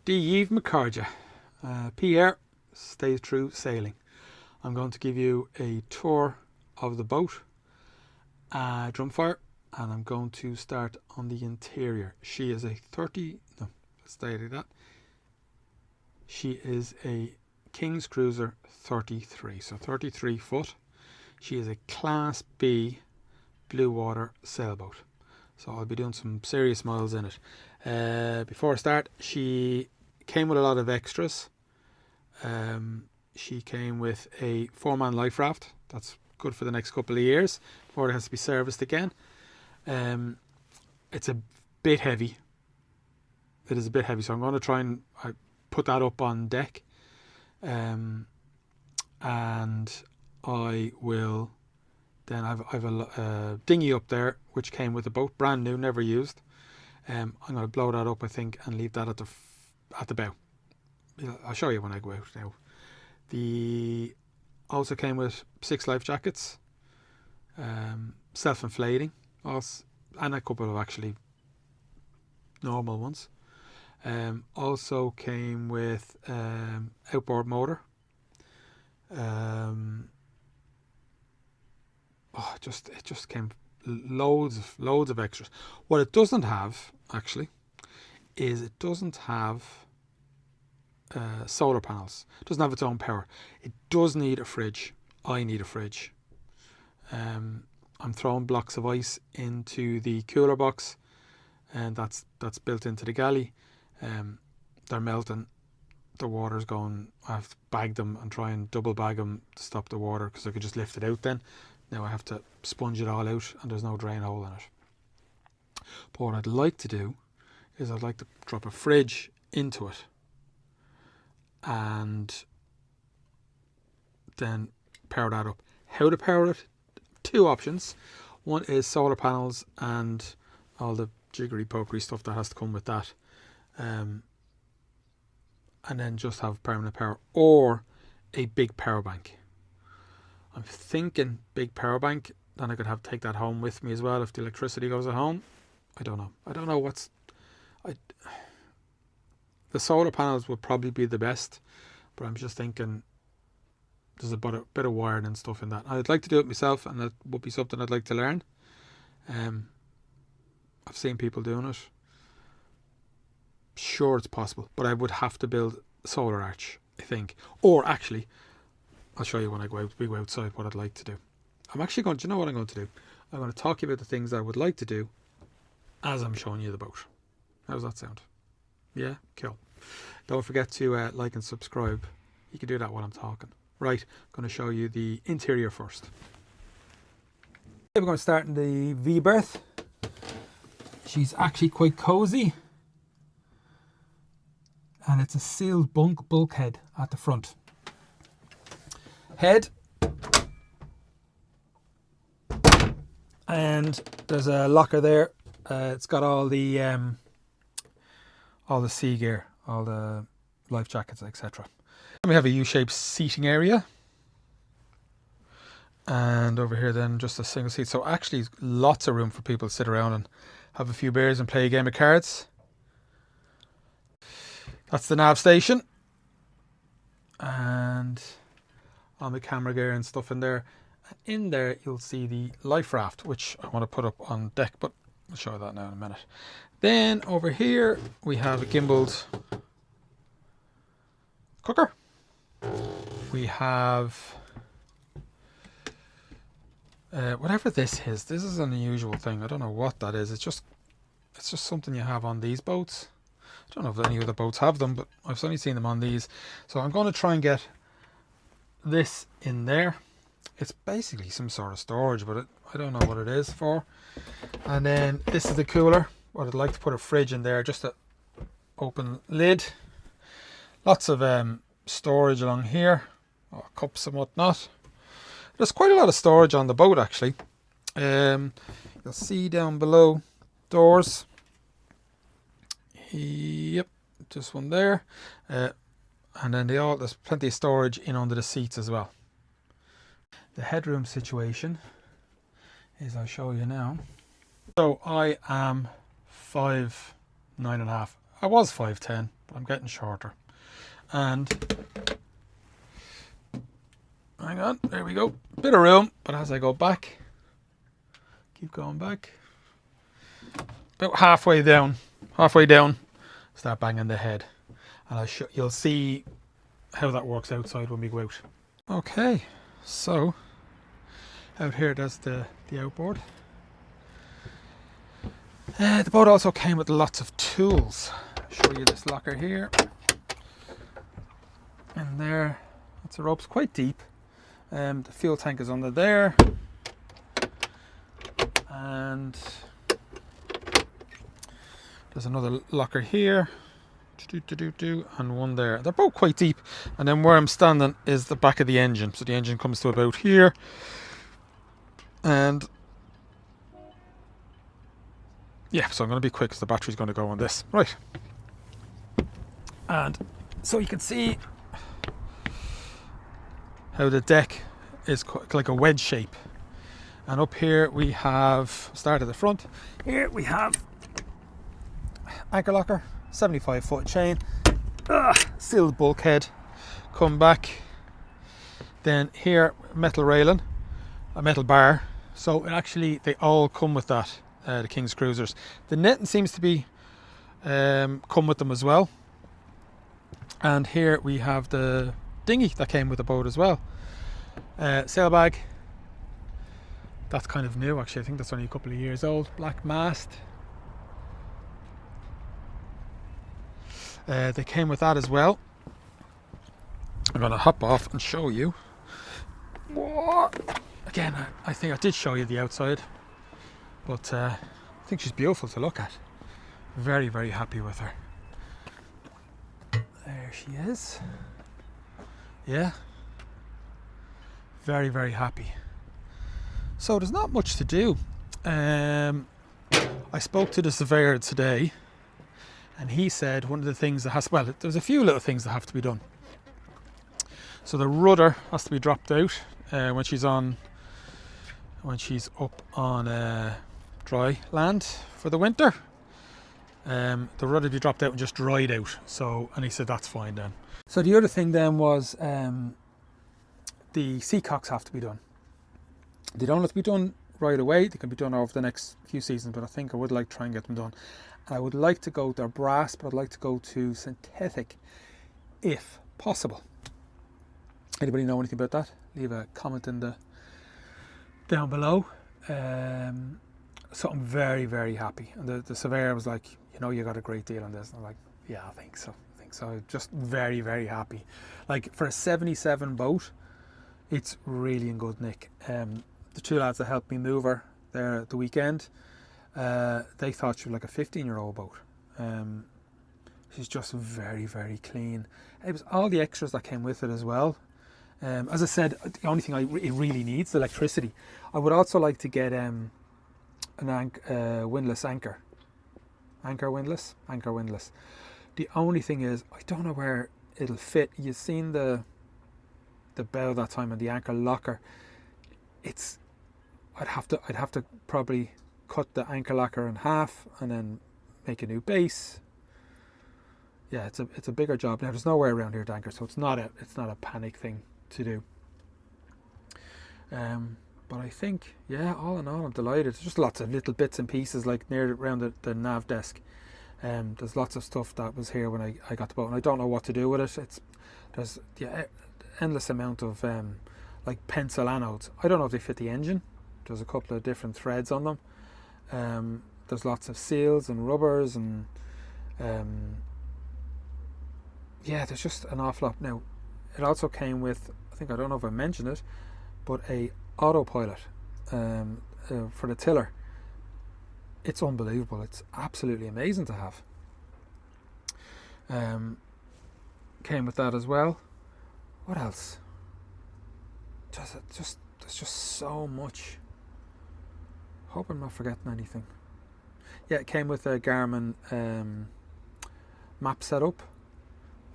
Díomh Macarja, Pierre, Staytrue.Sailing. I'm going to give you a tour of the boat, Drumfire, and I'm going to start on the interior. She is a She is a King's Cruiser 33, so 33 foot. She is a Class B blue water sailboat. So I'll be doing some serious miles in it. Before I start, she came with a lot of extras. She came with a 4-man life raft. That's good for the next couple of years before it has to be serviced again. It's a bit heavy. It is a bit heavy, so I'm going to try and put that up on deck. And I will then I've a dinghy up there which came with the boat, brand new, never used. I'm going to blow that up, I think, and leave that at the bow. I'll show you when I go out now. The also came with 6 life jackets, self-inflating, and a couple of actually normal ones. Also came with outboard motor. It just came loads of extras. What it doesn't have actually is it doesn't have solar panels. It doesn't have its own power. It does need a fridge. I need a fridge. I'm throwing blocks of ice into the cooler box, and that's built into the galley. They're melting. The water's going. I have to bag them and try and double bag them to stop the water, because I could just lift it out then. Now I have to sponge it all out, and there's no drain hole in it. But what I'd like to do is I'd like to drop a fridge into it and then power that up. How to power it? 2 options. One is solar panels and all the jiggery pokery stuff that has to come with that, and then just have permanent power, or a big power bank. I'm thinking big power bank, then I could take that home with me as well if the electricity goes at home. I don't know what's the solar panels would probably be the best, but I'm just thinking there's a bit of wiring and stuff in that. I'd like to do it myself, and it would be something I'd like to learn. I've seen people doing it. Sure, it's possible, but I would have to build a solar arch, I think. Or actually, I'll show you when we go outside what I'd like to do. I'm actually going, do you know what I'm going to do? I'm going to talk to you about the things I would like to do as I'm showing you the boat. How does that sound? Yeah, cool. Don't forget to like and subscribe. You can do that while I'm talking. Right, I'm going to show you the interior first. We're going to start in the V berth. She's actually quite cozy, and it's a sealed bulkhead at the front. Head, and there's a locker there. It's got all the sea gear, all the life jackets, etc. And we have a U-shaped seating area, and over here then just a single seat. So actually lots of room for people to sit around and have a few beers and play a game of cards. That's the nav station, and all the camera gear and stuff in there. And in there you'll see the life raft, which I want to put up on deck, but I'll show you that now in a minute. Then over here we have a gimbaled cooker. We have whatever this is. This is an unusual thing. I don't know what that is. It's just something you have on these boats. I don't know if any other boats have them, but I've only seen them on these. So I'm going to try and get this in there. It's basically some sort of storage, but I don't know what it is for. And then this is the cooler. What I'd like to put a fridge in there, just a open lid. Lots of storage along here, cups and whatnot. There's quite a lot of storage on the boat actually. You'll see down below, doors. Yep, just one there. And then there's plenty of storage in under the seats as well. The headroom situation is, I'll show you now. So I am 5'9.5". I was 5'10", but I'm getting shorter. And hang on, there we go. Bit of room, but as I go back, keep going back. About halfway down, start banging the head. And you'll see how that works outside when we go out. Okay, so out here there's the outboard. The boat also came with lots of tools. I'll show you this locker here. And there, lots of ropes, quite deep. The fuel tank is under there. And there's another locker here. And one there. They're both quite deep. And then where I'm standing is the back of the engine. So the engine comes to about here. And yeah, so I'm going to be quick because the battery's going to go on this. Right. And so you can see how the deck is like a wedge shape. And up here we have, start at the front, here we have anchor locker, 75-foot chain, sealed bulkhead, come back, then here metal railing, a metal bar. So actually they all come with that, the King's Cruisers. The netting seems to be come with them as well. And here we have the dinghy that came with the boat as well. Sailbag, that's kind of new actually, I think that's only a couple of years old. Black mast. They came with that as well. I'm going to hop off and show you. Again, I think I did show you the outside, but I think she's beautiful to look at. Very, very happy with her. There she is. Yeah. Very, very happy. So there's not much to do. I spoke to the surveyor today, and he said one of the things that there's a few little things that have to be done. So the rudder has to be dropped out when she's up on dry land for the winter. The rudder be dropped out and just dried out. So, and he said that's fine then. So the other thing then was the seacocks have to be done. They don't have to be done right away. They can be done over the next few seasons, but I think I would like to try and get them done. And I would like to go, they're brass, but I'd like to go to synthetic if possible. Anybody know anything about that? Leave a comment down below. So I'm very, very happy. And the surveyor was like, you got a great deal on this. And I'm like, yeah, I think so. Just very, very happy. Like for a 77 boat, it's really in good nick. The two lads that helped me move her there at the weekend, they thought she was like a 15-year-old boat. She's just very, very clean. It was all the extras that came with it as well. As I said, the only thing it really needs is electricity. I would also like to get an windlass anchor. Anchor windlass. The only thing is, I don't know where it'll fit. You've seen the bow that time and the anchor locker. I'd have to probably cut the anchor locker in half and then make a new base. Yeah, it's a bigger job. Now there's nowhere around here to anchor, so it's not a panic thing to do. But I think, yeah, all in all, I'm delighted. There's just lots of little bits and pieces like around the nav desk. There's lots of stuff that was here when I got the boat, and I don't know what to do with it. There's endless amount of like pencil anodes. I don't know if they fit the engine. There's a couple of different threads on them. There's lots of seals and rubbers and yeah, there's just an awful lot. Now, it also came with, I don't know if I mentioned it, but a autopilot for the tiller. It's unbelievable. It's absolutely amazing to have. Came with that as well. What else? There's just so much. Hope I'm not forgetting anything. Yeah, it came with a Garmin map setup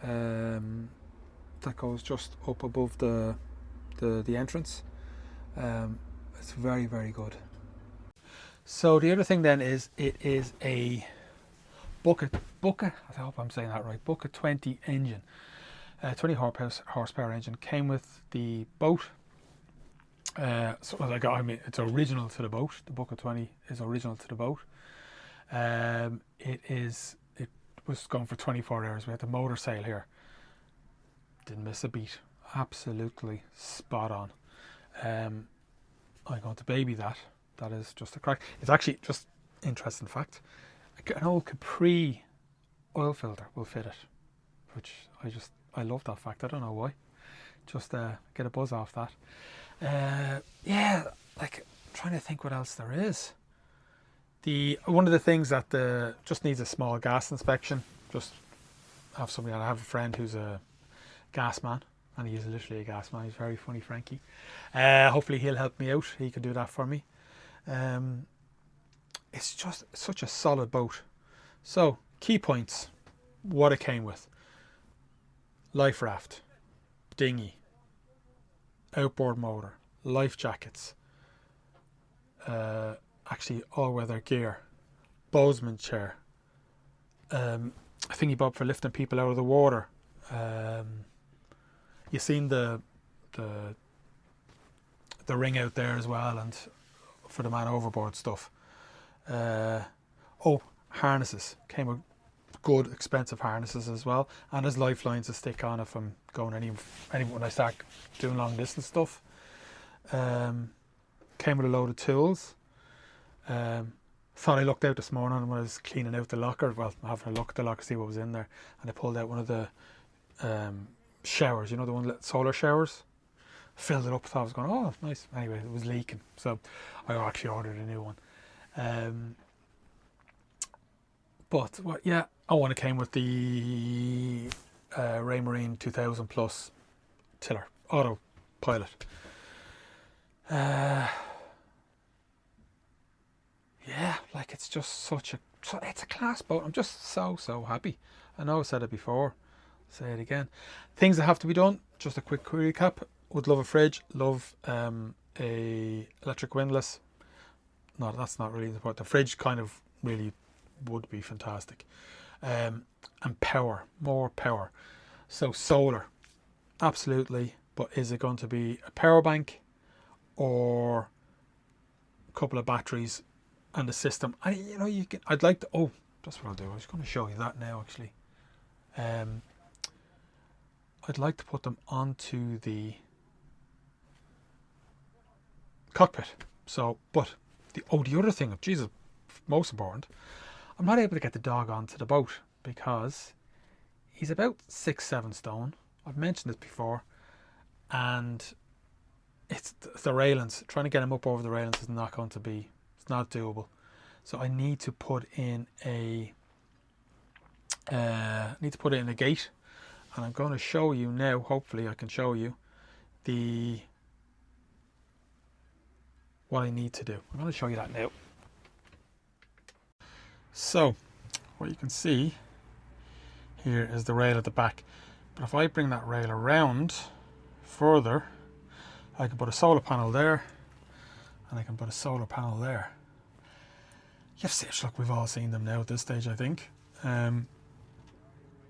that goes just up above the entrance. It's very, very good. So the other thing then is it is a bucket, I hope I'm saying that right, bucket 20 engine, 20 horsepower engine, came with the boat. So like, I mean, it's original to the boat. The bucket 20 is original to the boat. It was going for 24 hours. We had the motor sail here. Didn't miss a beat. Absolutely spot on. I'm going to baby that. That is just a crack. It's actually just interesting fact. An old Capri oil filter will fit it, which I love that fact. I don't know why. Just get a buzz off that. Yeah, like trying to think what else there is. One of the things that just needs a small gas inspection. Just have somebody. I have a friend who's a gas man, and he is literally a gas man. He's very funny, Frankie. Hopefully he'll help me out. He can do that for me. It's just such a solid boat. So key points: what it came with: life raft, dinghy, outboard motor, life jackets, actually all-weather gear, bowsman chair, a thingy bob for lifting people out of the water. You've seen the ring out there as well, and for the man overboard stuff. Harnesses came with good expensive harnesses as well, and there's lifelines to stick on if I'm going any when I start doing long distance stuff. Came with a load of tools. Thought I looked out this morning when I was cleaning out the locker, well, having a look at the locker, see what was in there, and I pulled out one of the showers, you know, the one solar showers. Filled it up, thought I was going, oh nice. Anyway, it was leaking, so I actually ordered a new one. But what? Yeah, it came with the Raymarine 2000 Plus tiller, autopilot. Yeah, like it's just it's a class boat. I'm just so happy. I know I said it before, say it again. Things that have to be done, just a quick recap. Would love a fridge, love a electric windlass. No, that's not really important. The fridge kind of really would be fantastic. And power, more power. So solar, absolutely. But is it going to be a power bank or a couple of batteries and a system? I'd like to. Oh, that's what I'll do. I was going to show you that now, actually. I'd like to put them onto the cockpit. So, but the other thing, Jesus, most important, I'm not able to get the dog onto the boat because he's about 6-7 stone. I've mentioned this before, and it's the railings. Trying to get him up over the railings is not going to be. It's not doable. So I need to put in a gate, and I'm going to show you now. Hopefully, I can show you what I need to do. I'm going to show you that now. So, what you can see here is the rail at the back. But if I bring that rail around further, I can put a solar panel there, and I can put a solar panel there. You've seen, look, we've all seen them now at this stage, I think. And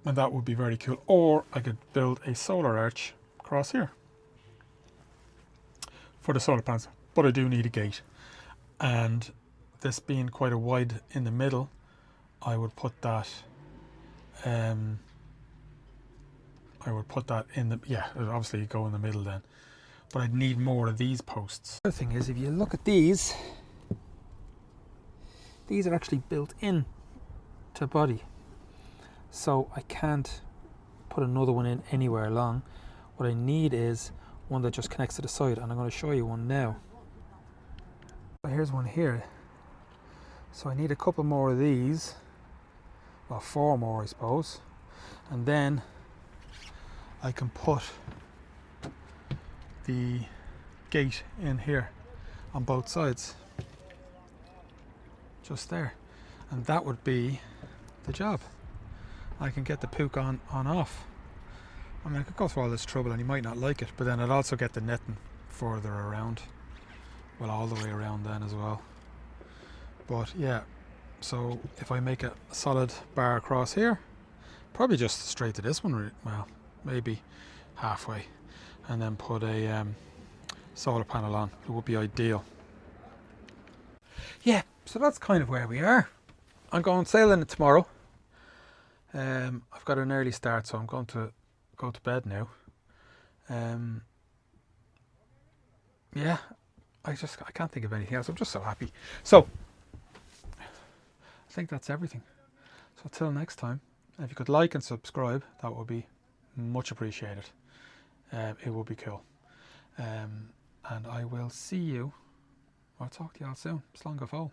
that would be very cool. Or I could build a solar arch across here for the solar panels. But I do need a gate, and this being quite a wide in the middle, I would put that in the, yeah, it would obviously go in the middle then, but I'd need more of these posts. The other thing is, if you look at these are actually built in to body, so I can't put another one in anywhere along. What I need is one that just connects to the side, and I'm going to show you one now. Here's one here. So I need a couple more of these, well, 4 more I suppose, and then I can put the gate in here on both sides, just there, and that would be the job. I can get the puke on off. I mean, I could go through all this trouble and you might not like it, but then I'd also get the netting further around, well, all the way around then as well. But yeah, So if I make a solid bar across here, probably just straight to this one, well, maybe halfway, and then put a solar panel on, it would be ideal. Yeah, so that's kind of where we are. I'm going sailing tomorrow. I've got an early start, so I'm going to go to bed now. Yeah, I can't think of anything else. I'm just so happy. So I think that's everything. So till next time, if you could like and subscribe, that would be much appreciated. It would be cool. And I will see you, or talk to you all soon. Slán go fóill.